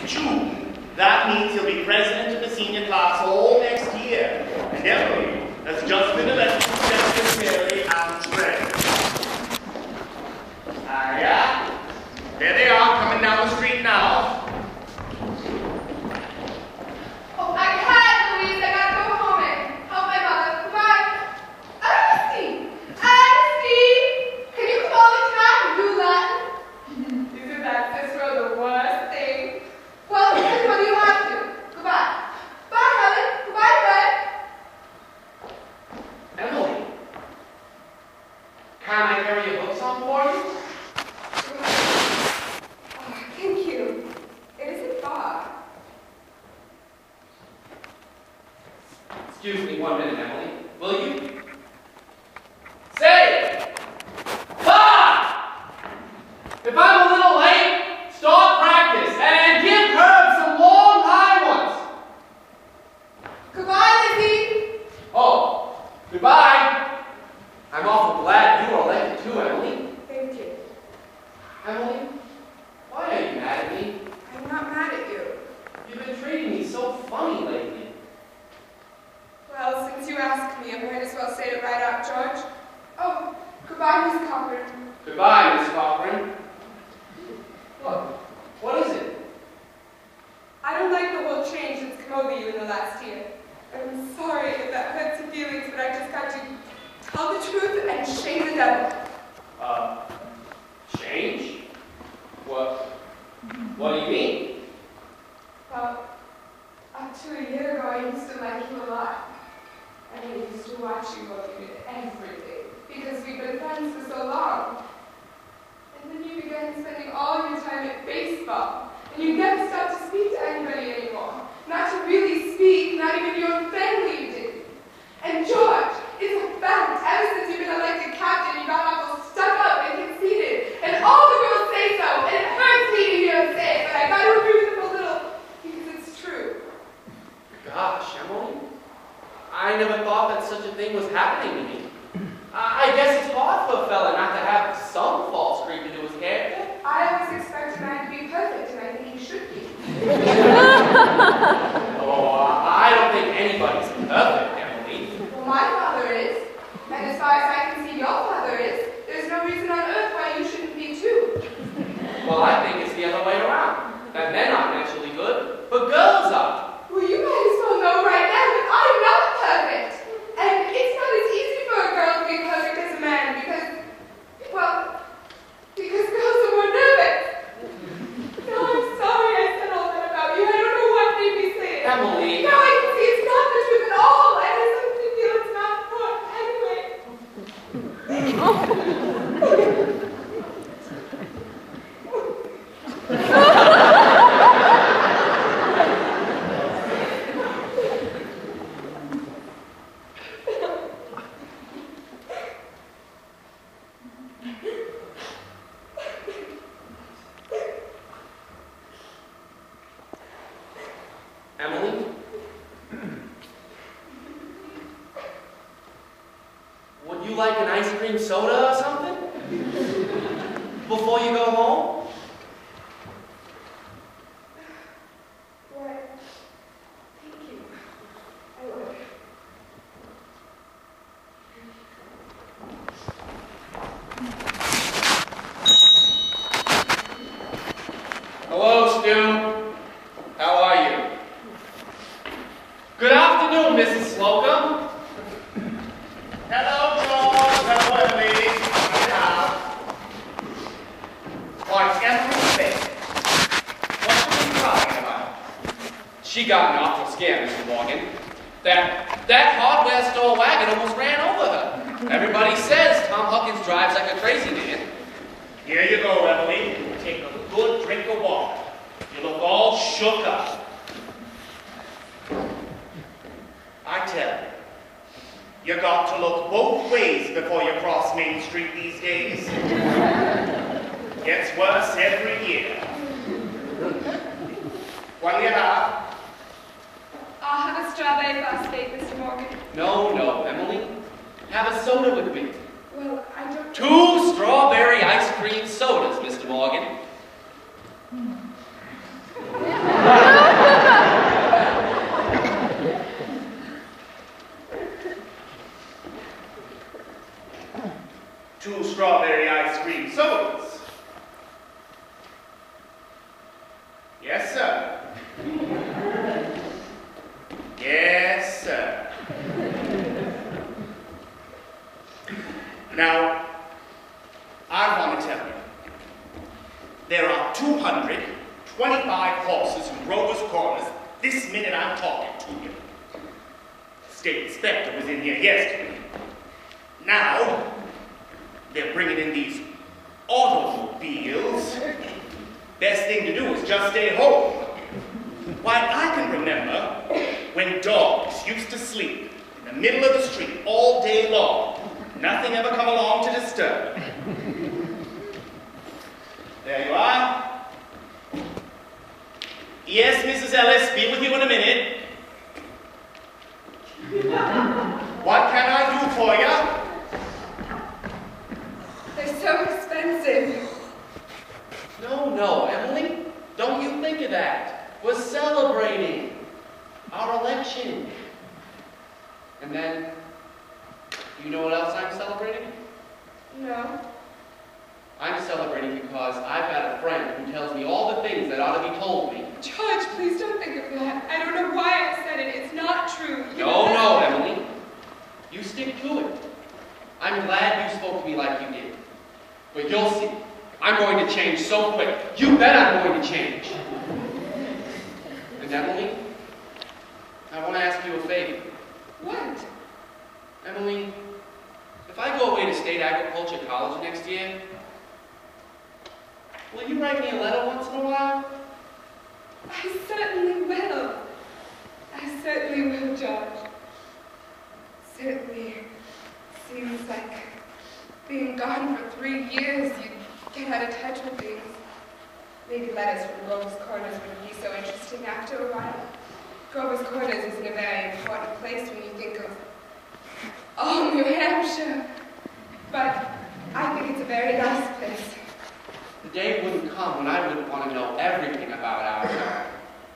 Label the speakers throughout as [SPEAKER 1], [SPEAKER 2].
[SPEAKER 1] June. That means he'll be president of the senior class all next year. And Emily has just been elected secretary and treasurer. Yeah. There they are, coming down the street now.
[SPEAKER 2] Oh, I can't, Louise. I gotta go home and help my mother. Goodbye. Ernestine! Ernestine! Can you call me tonight and do Latin? Isn't that sister the worst thing? Well, what do you have to? Goodbye. Bye, Helen. Goodbye, Fred.
[SPEAKER 3] Emily, can I carry your books on for you?
[SPEAKER 2] Oh, thank you. It isn't far.
[SPEAKER 3] Excuse me 1 minute, Emily. Will you? Say! Ha! If I'm a little late, start practice and give Herb some long high ones.
[SPEAKER 2] Goodbye, Lizzie.
[SPEAKER 3] Oh, goodbye. I'm awful glad you were elected too, Emily.
[SPEAKER 2] Thank you.
[SPEAKER 3] Emily, why are you mad at me?
[SPEAKER 2] I'm not mad at you.
[SPEAKER 3] You've been treating me so funny lately.
[SPEAKER 2] Well, since you asked me, I might as well say it right out, George. Oh, goodbye, Miss Cochran.
[SPEAKER 3] Goodbye, Miss Cochran. Look, what is it?
[SPEAKER 2] I don't like the whole change that's come over you in the last year. I'm sorry if that hurts your feelings, but I just got to tell the truth and shame the devil.
[SPEAKER 3] Change? What do you mean?
[SPEAKER 2] Well, up to a year ago, I used to like you a lot. And I used to watch you while you did everything, because we've been friends for so long. And then you began spending all your time at baseball, and you never stopped to speak to anybody anymore. Not to really speak, not even your own family you didn't. And George, it's a fact, ever since you've been elected captain, you got awful stuck up and conceited. And all the girls say so, and it hurts me to hear them say it, but I got to agree with them a little, because it's true.
[SPEAKER 3] Gosh, Emily, I never thought that such a thing was happening to me. I guess it's hard for a fella not to have some false creep into his character.
[SPEAKER 2] I always expect a man to be perfect, and I think he should be.
[SPEAKER 3] Oh, I don't think anybody's perfect, Emily.
[SPEAKER 2] Well, my father is, and as far as I can see your father is, there's no reason on earth why you shouldn't be too.
[SPEAKER 3] Well, I think it's the other way around. That men aren't naturally good, but girls are.
[SPEAKER 2] Well, you might as well know right now that I'm not perfect. And it's not as easy for a girl to be perfect as a man because, well, because girls are more nervous. No, I'm sorry I said all that about you. I don't know what made me say it.
[SPEAKER 3] Emily.
[SPEAKER 2] Now I can see it's not the truth at all. And I suddenly feel it's not true. Anyway.
[SPEAKER 3] Emily? Would you like an ice cream soda or something? Before you go home?
[SPEAKER 2] Why, thank you. I would.
[SPEAKER 3] Hello, Stu. How are you? Good afternoon, Mrs. Slocum.
[SPEAKER 1] Hello, George. Hello, Emily. Why, Emily Smith. What are you talking about?
[SPEAKER 3] She got an awful scare, Mr. Morgan. That hardware store wagon almost ran over her. Everybody says Tom Huckins drives like a crazy man.
[SPEAKER 1] Here you go, Emily. Take a good drink of water. You look all shook up. I tell you, you got to look both ways before you cross Main Street these days. Gets worse every year. What do you have?
[SPEAKER 2] I'll have a strawberry phosphate, Mr. Morgan.
[SPEAKER 3] No, Emily. Have a soda with me.
[SPEAKER 2] Well, I don't...
[SPEAKER 3] 2 strawberry ice cream sodas, Mr. Morgan.
[SPEAKER 1] Yes, sir. Yes, sir. Now, I want to tell you, there are 225 horses in Grover's Corners this minute I'm talking to you. The state inspector was in here yesterday. Now, they're bringing in these automobiles. Best thing to do is just stay home. Why, I can remember when dogs used to sleep in the middle of the street all day long. Nothing ever come along to disturb them. There you are. Yes, Mrs. Ellis, be with you in a minute. What can I do for you?
[SPEAKER 2] They're so expensive.
[SPEAKER 3] No, Emily. Don't you think of that. We're celebrating our election. And then, you know what else I'm celebrating?
[SPEAKER 2] No.
[SPEAKER 3] I'm celebrating because I've got a friend who tells me all the things that ought to be told me.
[SPEAKER 2] George, please don't think of that. I don't know why I said it. It's not true.
[SPEAKER 3] No, Emily. You stick to it. I'm glad you spoke to me like you did. But you'll see. I'm going to change so quick. You bet I'm going to change. And Emily, I want to ask you a favor.
[SPEAKER 2] What?
[SPEAKER 3] Emily, if I go away to State Agriculture College next year, will you write me a letter once in a while?
[SPEAKER 2] I certainly will. I certainly will, George. Certainly seems like being gone for 3 years, you get out of touch with things. Maybe letters from Grover's Corners wouldn't be so interesting after a while. Grover's Corners isn't a very important place when you think of, oh, New Hampshire. But I think it's a very nice place.
[SPEAKER 3] The day wouldn't come when I wouldn't want to know everything about our town.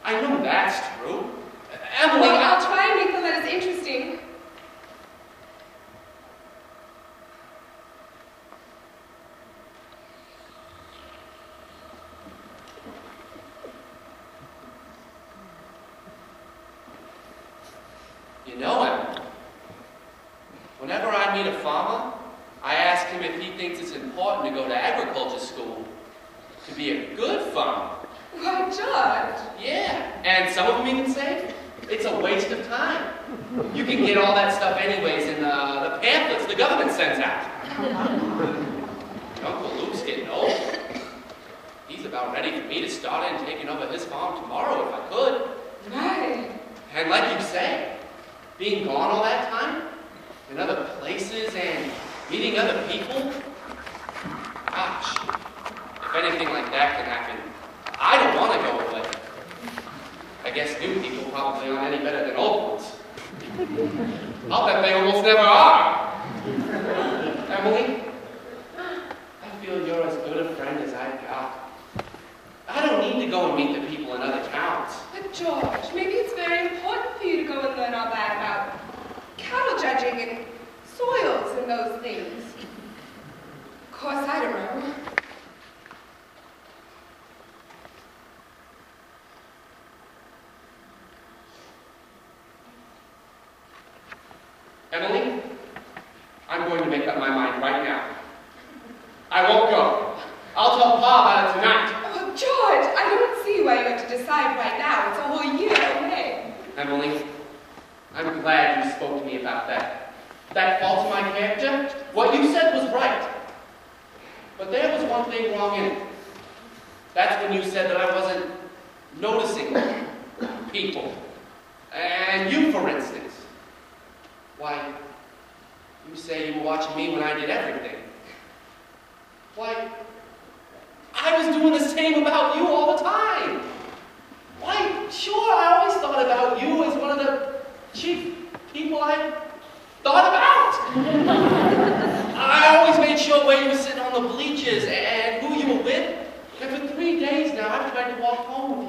[SPEAKER 3] I know that's true. Emily,
[SPEAKER 2] Well, I'll try and make the letters interesting.
[SPEAKER 3] You know, Emily, whenever I meet a farmer, I ask him if he thinks it's important to go to agriculture school, to be a good farmer.
[SPEAKER 2] Why, George?
[SPEAKER 3] Yeah, and some of them even say it's a waste of time. You can get all that stuff anyways in the pamphlets the government sends out. Uncle Luke's getting old. He's about ready for me to start in taking over his farm tomorrow if I could.
[SPEAKER 2] Right.
[SPEAKER 3] And like you say, being gone all that time, in other places and meeting other people, gosh, if anything like that can happen, I don't want to go away. I guess new people probably aren't any better than old ones. I'll bet they almost never are. Emily, I feel you're as good a friend as I've got. I don't need to go and meet the people in other towns.
[SPEAKER 2] But George, maybe it's very important for you to go and learn all that about cattle judging and soils and those things. Of course, I don't know.
[SPEAKER 3] Emily, I'm going to make up my mind right now. I won't go. I'll tell Pa about it tonight.
[SPEAKER 2] Oh, George, I don't see why you have to decide right now. It's a whole year away.
[SPEAKER 3] Emily, I'm glad you spoke to me about that. That fault in my character, what you said was right. But there was one thing wrong in it. That's when you said that I wasn't noticing people. And you, for instance. Why, you say you were watching me when I did everything. Why, I was doing the same about you all the time. Why, sure, I always thought about you as one of the chief people I thought about. I always made sure where you were sitting on the bleachers and who you were with. And for 3 days now, I've tried to walk home